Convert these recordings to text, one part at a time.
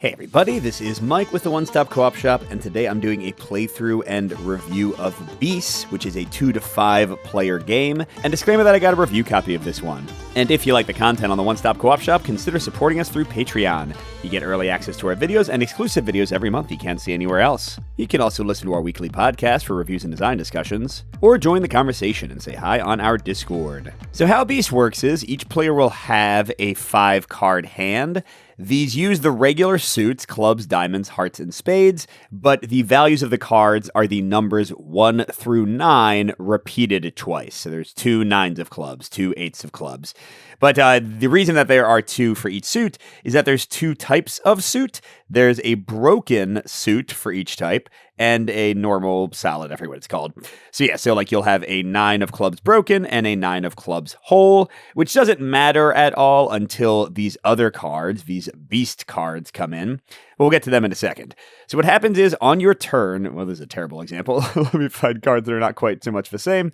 Hey everybody, this is Mike with the One Stop Co-op Shop, and today I'm doing a playthrough and review of Beast, which is a 2 to 5 player game, and disclaimer that I got a review copy of this one. And if you like the content on the One Stop Co-op Shop, consider supporting us through Patreon. You get early access to our videos and exclusive videos every month you can't see anywhere else. You can also listen to our weekly podcast for reviews and design discussions, or join the conversation and say hi on our Discord. So how Beast works is each player will have a 5-card hand. These use the regular suits, clubs, diamonds, hearts, and spades, but the values of the cards are the numbers 1 through 9 repeated twice. So there's 2 9s of clubs, 2 8s of clubs. But the reason that there are 2 for each suit is that there's 2 types of suit. There's a broken suit for each type, and a normal solid, I forget what it's called. So like you'll have a 9 of clubs broken and a 9 of clubs whole, which doesn't matter at all until these other cards, these beast cards, come in. We'll get to them in a second. So what happens is on your turn, well, this is a terrible example. Let me find cards that are not quite so much the same.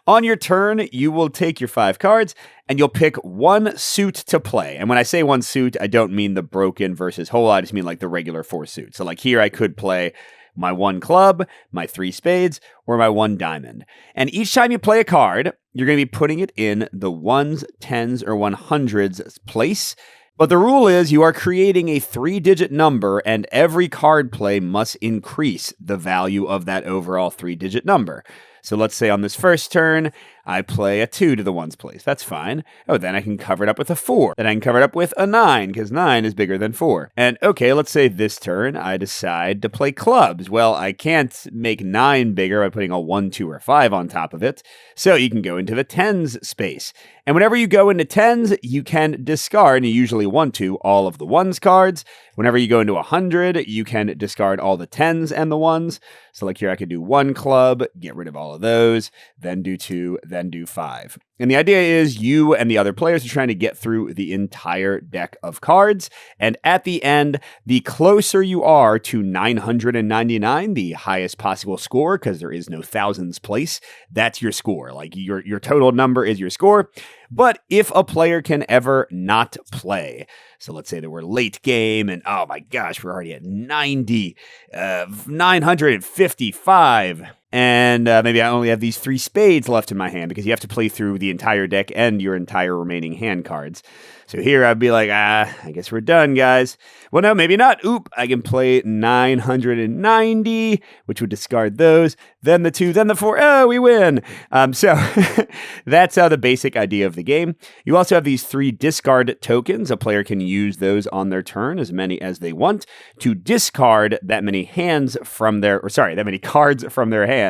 On your turn, you will take your 5 cards and you'll pick one suit to play. And when I say one suit, I don't mean the broken versus whole. I just mean like the regular 4 suits. So like here I could play my 1 club, my 3 spades, or my 1 diamond. And each time you play a card, you're going to be putting it in the 1s, 10s, or 100s place. But the rule is you are creating a 3-digit number, and every card play must increase the value of that overall 3-digit number. So let's say on this first turn, I play a 2 to the 1s place. That's fine. Oh, then I can cover it up with a 4. Then I can cover it up with a 9, because 9 is bigger than 4. And okay, let's say this turn, I decide to play clubs. Well, I can't make 9 bigger by putting a 1, 2, or 5 on top of it. So you can go into the 10s space. And whenever you go into 10s, you can discard, and you usually want to, all of the 1s cards. Whenever you go into 100, you can discard all the 10s and the 1s. So like here, I could do 1 club, get rid of all of those, then do 2, then do 5. And the idea is you and the other players are trying to get through the entire deck of cards. And at the end, the closer you are to 999, the highest possible score, because there is no thousands place, that's your score. Like your total number is your score. But if a player can ever not play, so let's say that we're late game and oh my gosh, we're already at 90, 955. And maybe I only have these 3 spades left in my hand because you have to play through the entire deck and your entire remaining hand cards. So here I'd be like, I guess we're done, guys. Well, no, maybe not. Oop, I can play 990, which would discard those. Then the 2, then the 4. Oh, we win. So that's the basic idea of the game. You also have these 3 discard tokens. A player can use those on their turn, as many as they want, to discard that many cards from their hand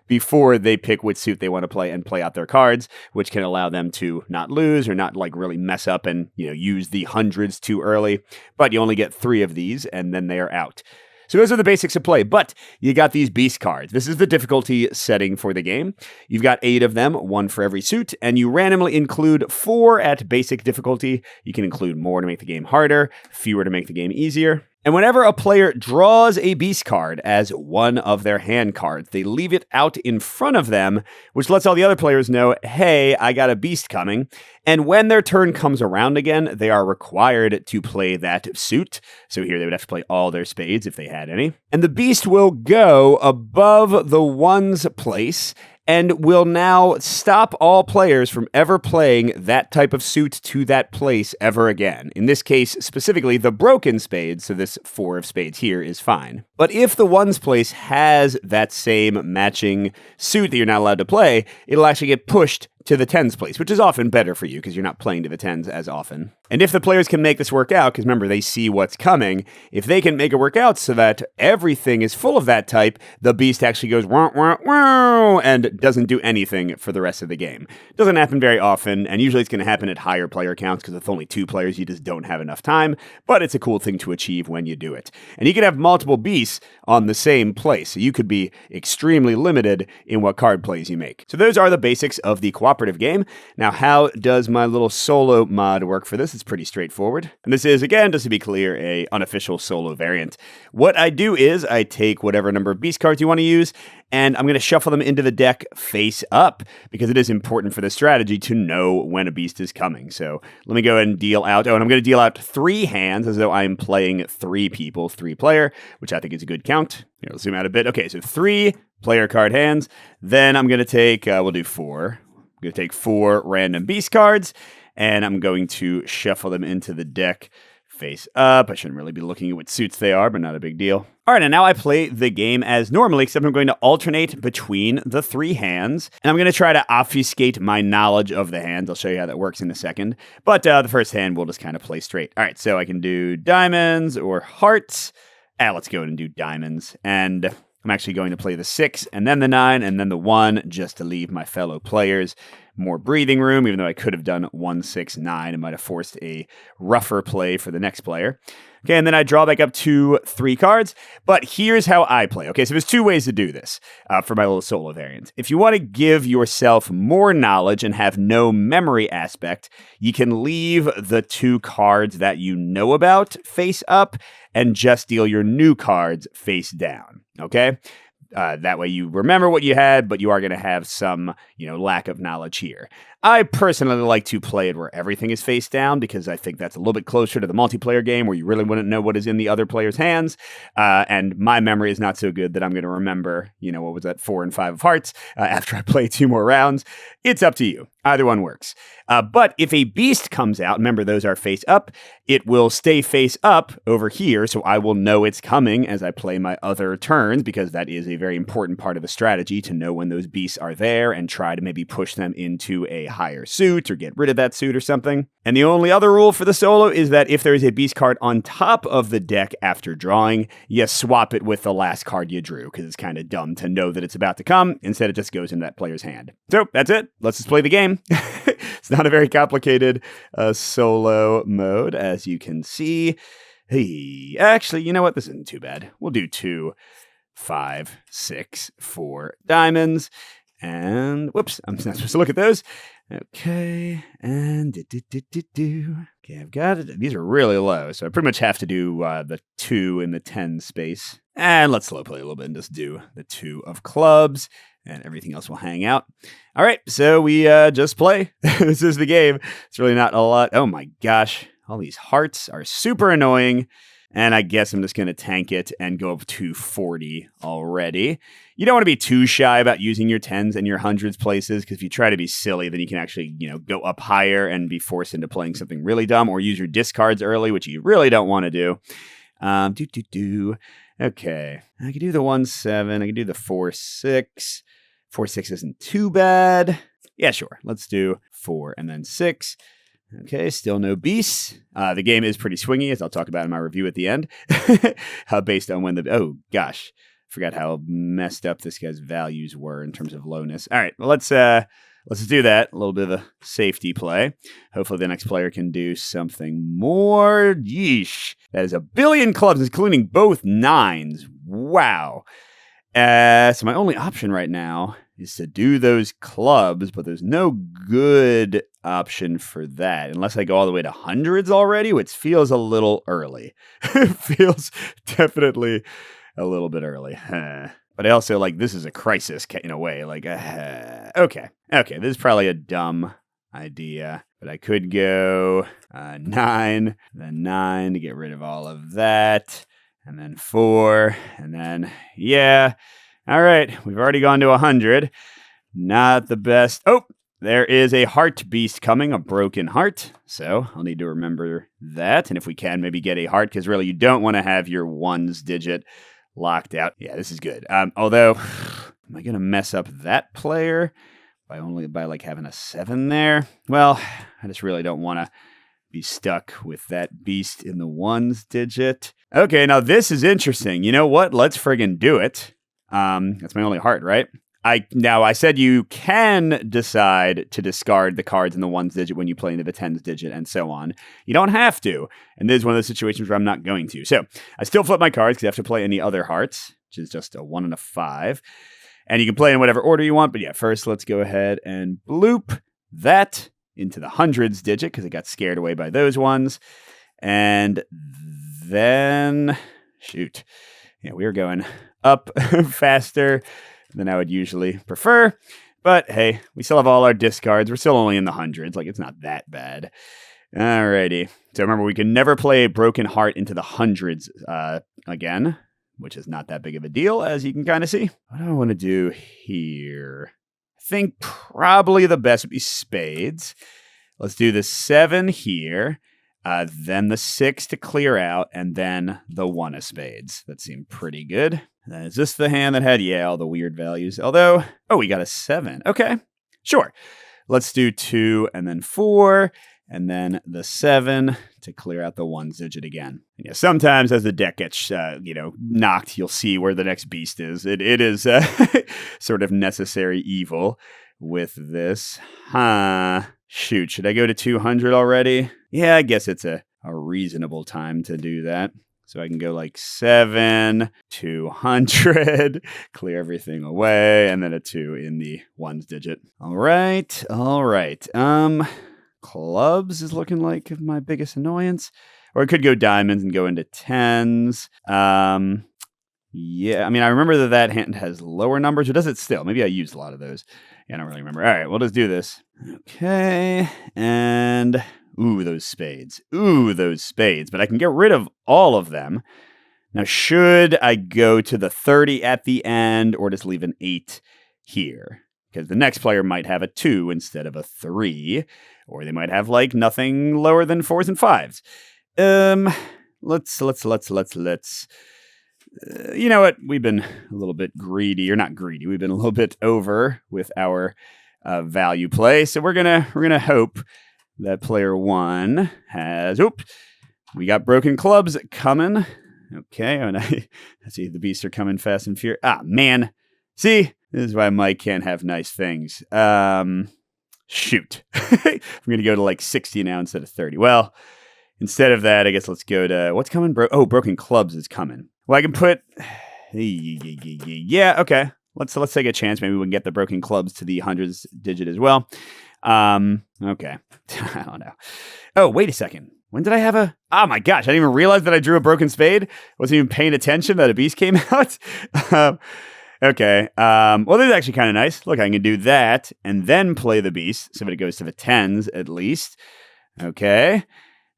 before they pick which suit they want to play and play out their cards, which can allow them to not lose or not like really mess up and use the hundreds too early. But you only get 3 of these and then they are out. So those are the basics of play, but you got these beast cards. This is the difficulty setting for the game. You've got 8 of them, 1 for every suit, and you randomly include 4 at basic difficulty. You can include more to make the game harder, fewer to make the game easier. And whenever a player draws a beast card as one of their hand cards, they leave it out in front of them, which lets all the other players know, hey, I got a beast coming. And when their turn comes around again, they are required to play that suit. So here they would have to play all their spades if they had any. And the beast will go above the 1s place and will now stop all players from ever playing that type of suit to that place ever again. In this case, specifically, the broken spade, so this 4 of spades here is fine. But if the 1s place has that same matching suit that you're not allowed to play, it'll actually get pushed to the 10s place, which is often better for you because you're not playing to the 10s as often. And if the players can make this work out, because remember, they see what's coming, if they can make it work out so that everything is full of that type, the beast actually goes wah, wah, wah, and doesn't do anything for the rest of the game. It doesn't happen very often, and usually it's going to happen at higher player counts because with only 2 players, you just don't have enough time, but it's a cool thing to achieve when you do it. And you can have multiple beasts on the same place, so you could be extremely limited in what card plays you make. So those are the basics of the cooperative cooperative game. Now, how does my little solo mod work for this? It's pretty straightforward. And this is, again, just to be clear, a unofficial solo variant. What I do is I take whatever number of beast cards you want to use, and I'm going to shuffle them into the deck face up, because it is important for the strategy to know when a beast is coming. So let me go ahead and deal out, and I'm going to deal out 3 hands as though I'm playing 3 people, 3 player, which I think is a good count. Here, let's zoom out a bit. Okay, so 3 player card hands. Then I'm going to take, we'll do 4. I'm going to take 4 random beast cards, and I'm going to shuffle them into the deck face up. I shouldn't really be looking at what suits they are, but not a big deal. All right, and now I play the game as normally, except I'm going to alternate between the 3 hands, and I'm going to try to obfuscate my knowledge of the hands. I'll show you how that works in a second, but the first hand we'll just kind of play straight. All right, so I can do diamonds or hearts. Let's go and do diamonds, and I'm actually going to play the 6, and then the 9, and then the 1, just to leave my fellow players more breathing room, even though I could have done 1, 6, 9. It might have forced a rougher play for the next player. Okay, and then I draw back up to 3 cards, but here's how I play. Okay, so there's 2 ways to do this for my little solo variant. If you want to give yourself more knowledge and have no memory aspect, you can leave the 2 cards that you know about face up and just deal your new cards face down, okay? That way you remember what you had, but you are going to have some, lack of knowledge here. I personally like to play it where everything is face down, because I think that's a little bit closer to the multiplayer game where you really wouldn't know what is in the other player's hands. And my memory is not so good that I'm going to remember, what was that, 4 and 5 of hearts after I play 2 more rounds. It's up to you. Either one works. But if a beast comes out, remember those are face up, it will stay face up over here, so I will know it's coming as I play my other turns, because that is a very important part of the strategy, to know when those beasts are there and try to maybe push them into a higher suit or get rid of that suit or something. And the only other rule for the solo is that if there is a beast card on top of the deck after drawing, you swap it with the last card you drew, because it's kind of dumb to know that it's about to come. Instead, it just goes in that player's hand. So that's it. Let's just play the game. It's not a very complicated solo mode, as you can see. Hey, actually, you know what? This isn't too bad. We'll do 2, 5, 6, 4 diamonds. And whoops, I'm not supposed to look at those. Okay, and okay, I've got it. These are really low, so I pretty much have to do the 2 in the 10 space. And let's slow play a little bit and just do the 2 of clubs, and everything else will hang out. All right, so we just play. This is the game. It's really not a lot. Oh my gosh, all these hearts are super annoying. And I guess I'm just going to tank it and go up to 40 already. You don't want to be too shy about using your 10s and your 100s places, because if you try to be silly, then you can actually, go up higher and be forced into playing something really dumb, or use your discards early, which you really don't want to do. Okay, I can do the 1, 7. I can do the 4, 6. 4, 6 isn't too bad. Yeah, sure. Let's do 4 and then 6. Okay, still no beasts. The game is pretty swingy, as I'll talk about in my review at the end, based on when oh gosh, forgot how messed up this guy's values were in terms of lowness. All right, well, let's do that. A little bit of a safety play. Hopefully the next player can do something more. Yeesh, that is 1 billion clubs, including both 9s. Wow. So my only option right now is to do those clubs, but there's no good option for that, unless I go all the way to 100s already, which feels a little early. Feels definitely a little bit early. But I also, this is a crisis in a way. Okay, this is probably a dumb idea, but I could go 9, then 9 to get rid of all of that, and then 4, and then, yeah. All right, we've already gone to 100. Not the best. Oh, there is a heart beast coming, a broken heart. So I'll need to remember that. And if we can, maybe get a heart, because really you don't want to have your 1s digit locked out. Yeah, this is good. Although, am I going to mess up that player by having a 7 there? Well, I just really don't want to be stuck with that beast in the 1s digit. Okay, now this is interesting. You know what? Let's friggin' do it. That's my only heart, right? I said you can decide to discard the cards in the 1s digit when you play into the 10s digit and so on. You don't have to. And this is one of those situations where I'm not going to. So I still flip my cards because I have to play any other hearts, which is just a 1 and a 5. And you can play in whatever order you want. But yeah, first let's go ahead and bloop that into the hundreds digit because it got scared away by those ones. And then, shoot. Yeah, we are going up faster than I would usually prefer. But hey, we still have all our discards. We're still only in the hundreds. Like, it's not that bad. Alrighty. So remember, we can never play a broken heart into the hundreds again, which is not that big of a deal, as you can kind of see. What do I want to do here? I think probably the best would be spades. Let's do the 7 here. Then the 6 to clear out, and then the 1 of spades. That seemed pretty good. Is this the hand that had, all the weird values? Although, we got a 7. Okay, sure. Let's do 2 and then 4, and then the 7 to clear out the 1 digit again. Yeah, sometimes as the deck gets, knocked, you'll see where the next beast is. It is sort of necessary evil with this. Shoot, should I go to 200 already? Yeah, I guess it's a reasonable time to do that. So I can go like 7, 200, clear everything away, and then a 2 in the 1s digit. All right. Clubs is looking like my biggest annoyance. Or I could go diamonds and go into 10s. Yeah, I mean, I remember that hand has lower numbers, or does it still? Maybe I used a lot of those. Yeah, I don't really remember. All right, we'll just do this. Okay, and those spades. But I can get rid of all of them. Now, should I go to the 30 at the end or just leave an 8 here? Because the next player might have a 2 instead of a 3, or they might have like nothing lower than 4s and 5s. Let's. You know what? We've been a little bit greedy, or not greedy. We've been a little bit over with our value play. So we're gonna hope that player 1 has. We got broken clubs coming. Okay, and I see the beasts are coming fast and furious. Man, see, this is why Mike can't have nice things. Shoot, I'm gonna go to like 60 now instead of 30. Well, instead of that, I guess let's go to what's coming. Broken clubs is coming. Well, I can put, yeah, okay. Let's take a chance. Maybe we can get the broken clubs to the hundreds digit as well. Okay. I don't know. Oh, wait a second. When did I have oh my gosh, I didn't even realize that I drew a broken spade. Wasn't even paying attention that a beast came out. Okay. Well, this is actually kind of nice. Look, I can do that and then play the beast. So that it goes to the 10s at least. Okay.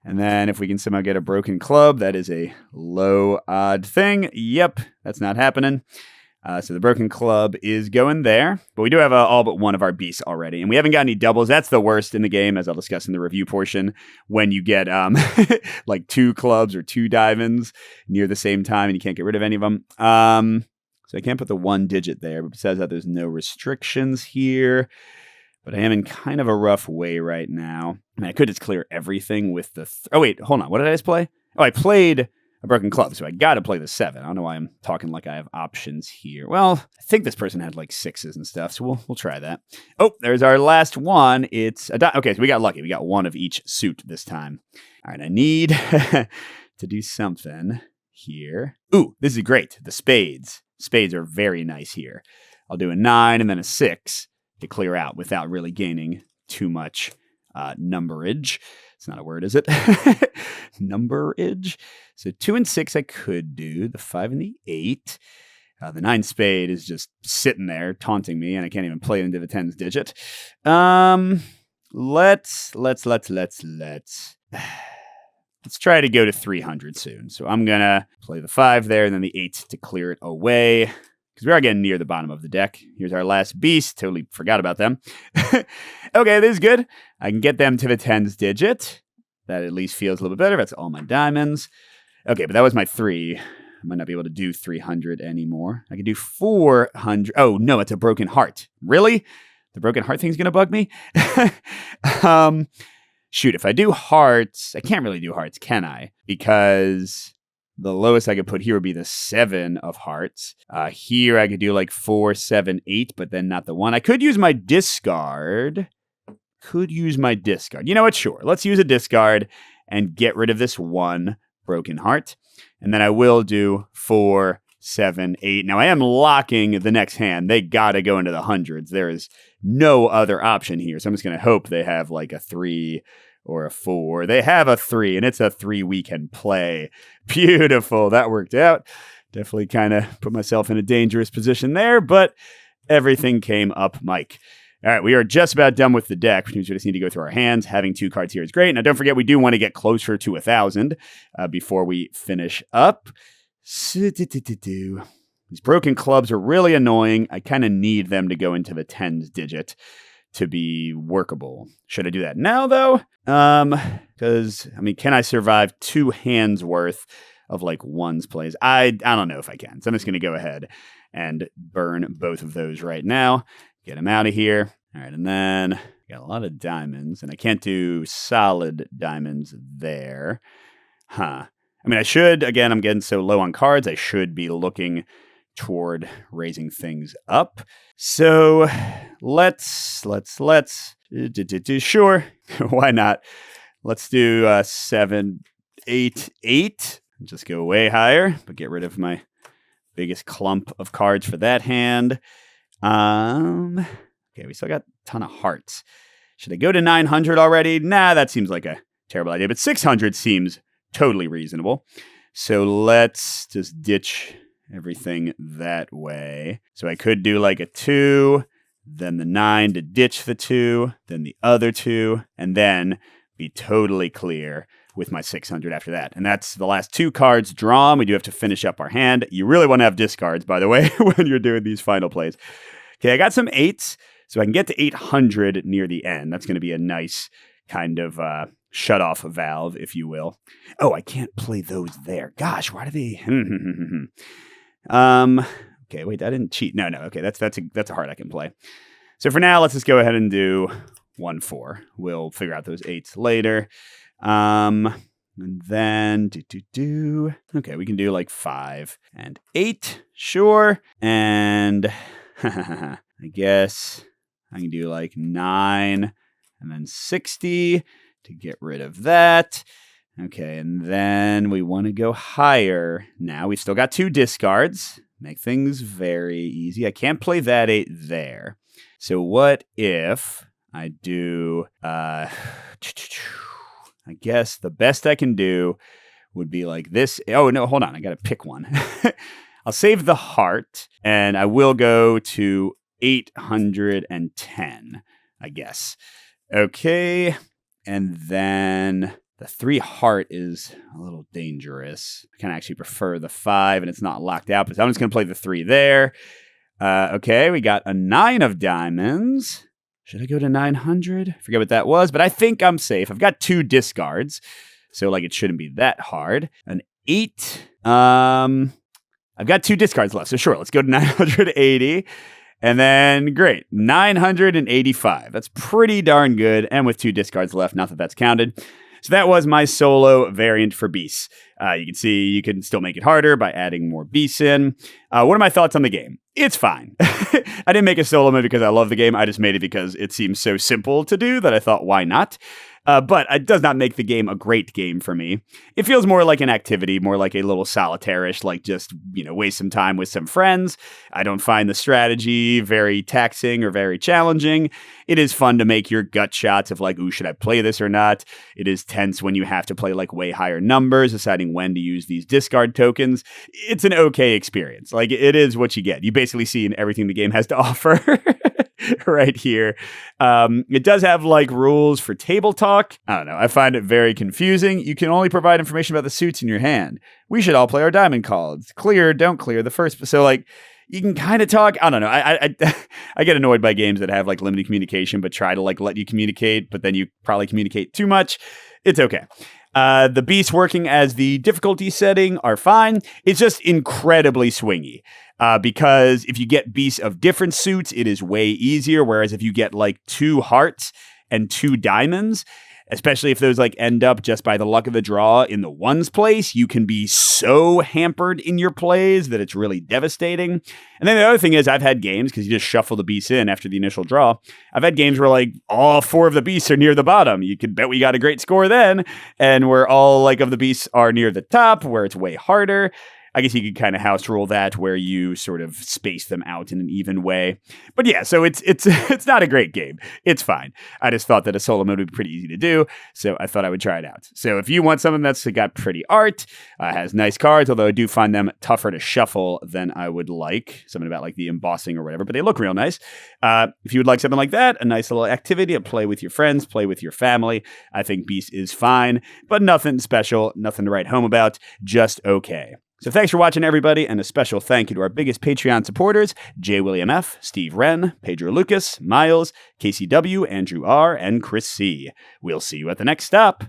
And then if we can somehow get a broken club, that is a low odd thing. Yep, that's not happening. So the broken club is going there. But we do have all but one of our beasts already. And we haven't got any doubles. That's the worst in the game, as I'll discuss in the review portion, when you get like 2 clubs or 2 diamonds near the same time and you can't get rid of any of them. So I can't put the 1 digit there. But besides that, there's no restrictions here. But I am in kind of a rough way right now. I mean, I could just clear everything with the... oh, wait, hold on. What did I just play? Oh, I played a broken club, so I got to play the 7. I don't know why I'm talking like I have options here. Well, I think this person had like 6s and stuff, so we'll try that. Oh, there's our last one. It's a okay, so we got lucky. We got 1 of each suit this time. All right, I need to do something here. This is great. The spades. Spades are very nice here. I'll do a 9 and then a 6. To clear out without really gaining too much numberage. It's not a word, is it? Numberage. So 2 and 6 I could do. The 5 and the 8. The 9 spade is just sitting there taunting me, and I can't even play it into the 10s digit. Let's try to go to 300 soon. So I'm gonna play the 5 there, and then the 8 to clear it away. Because we are getting near the bottom of the deck. Here's our last beast. Totally forgot about them. Okay, this is good. I can get them to the 10s digit. That at least feels a little bit better. That's all my diamonds. Okay, but that was my 3. I might not be able to do 300 anymore. I can do 400. Oh, no, it's a broken heart. Really? The broken heart thing's going to bug me? Shoot, if I do hearts, I can't really do hearts, can I? Because... the lowest I could put here would be the 7 of hearts. Here I could do like 4, 7, 8, but then not the 1. I could use my discard. You know what? Sure. Let's use a discard and get rid of this 1 broken heart. And then I will do 4, 7, 8. Now, I am locking the next hand. They got to go into the hundreds. There is no other option here. So I'm just going to hope they have like a 3 or a 4. They have a 3, and it's a 3 we can play. Beautiful. That worked out. Definitely kind of put myself in a dangerous position there, but everything came up, Mike. All right, we are just about done with the deck, which means we just need to go through our hands. Having 2 cards here is great. Now, don't forget, we do want to get closer to 1,000 before we finish up. These broken clubs are really annoying. I kind of need them to go into the tens digit to be workable. Should I do that now, though? Because, I mean, can I survive 2 hands worth of like ones plays? I don't know if I can. So I'm just going to go ahead and burn both of those right now. Get them out of here. All right, and then got a lot of diamonds, and I can't do solid diamonds there. I mean, I should, again, I'm getting so low on cards, I should be looking toward raising things up. So let's sure, why not? Let's do 7, 8, 8. Just go way higher, but get rid of my biggest clump of cards for that hand. Okay, we still got a ton of hearts. Should I go to 900 already? Nah, that seems like a terrible idea, but 600 seems totally reasonable. So let's just ditch everything that way. So I could do like a 2, then the 9 to ditch the 2, then the other 2, and then be totally clear with my 600 after that. And that's the last 2 cards drawn. We do have to finish up our hand. You really want to have discards, by the way, when you're doing these final plays. Okay, I got some 8s, so I can get to 800 near the end. That's going to be a nice kind of shut-off valve, if you will. Oh, I can't play those there. Gosh, why do they... Okay, wait, I didn't cheat. No, okay, that's a heart I can play. So for now, let's just go ahead and do 1, 4. We'll figure out those 8s later. And then okay, we can do like 5 and 8, sure. And I guess I can do like 9 and then 60 to get rid of that. Okay, and then we want to go higher. Now we've still got 2 discards. Make things very easy. I can't play that 8 there. So what if I do I guess the best I can do would be like this. Oh, no, hold on. I got to pick one. I'll save the heart, and I will go to 810, I guess. Okay, and then the 3 heart is a little dangerous. I kind of actually prefer the 5, and it's not locked out, but I'm just going to play the 3 there. Okay, we got a 9 of diamonds. Should I go to 900? Forget what that was, but I think I'm safe. I've got 2 discards, so like it shouldn't be that hard. An 8. I've got 2 discards left, so sure, let's go to 980. And then, great, 985. That's pretty darn good, and with 2 discards left, not that that's counted. So that was my solo variant for beasts. You can see you can still make it harder by adding more beasts in. What are my thoughts on the game? It's fine. I didn't make a solo mode because I love the game. I just made it because it seems so simple to do that I thought, why not? But it does not make the game a great game for me. It feels more like an activity, more like a little solitaire-ish, like just, waste some time with some friends. I don't find the strategy very taxing or very challenging. It is fun to make your gut shots of like, ooh, should I play this or not? It is tense when you have to play like way higher numbers, deciding when to use these discard tokens. It's an okay experience. Like, it is what you get. You basically see in everything the game has to offer. Right here. It does have like rules for table talk. I don't know. I find it very confusing. You can only provide information about the suits in your hand. We should all play our diamond cards. Clear, don't clear the first. So like you can kind of talk. I don't know. I get annoyed by games that have like limited communication, but try to like let you communicate, but then you probably communicate too much. It's okay. The beasts working as the difficulty setting are fine. It's just incredibly swingy. Because if you get beasts of different suits, it is way easier. Whereas if you get like 2 hearts and 2 diamonds, especially if those like end up just by the luck of the draw in the ones place, you can be so hampered in your plays that it's really devastating. And then the other thing is I've had games, because you just shuffle the beasts in after the initial draw. I've had games where like all 4 of the beasts are near the bottom. You could bet we got a great score then. And where all like of the beasts are near the top, where it's way harder. I guess you could kind of house rule that where you sort of space them out in an even way. But yeah, so it's it's not a great game. It's fine. I just thought that a solo mode would be pretty easy to do, so I thought I would try it out. So if you want something that's got pretty art, has nice cards, although I do find them tougher to shuffle than I would like, something about like the embossing or whatever, but they look real nice. If you would like something like that, a nice little activity to play with your friends, play with your family, I think Beast is fine, but nothing special, nothing to write home about, just okay. So thanks for watching, everybody, and a special thank you to our biggest Patreon supporters, J. William F., Steve Wren, Pedro Lucas, Miles, KCW, Andrew R., and Chris C. We'll see you at the next stop.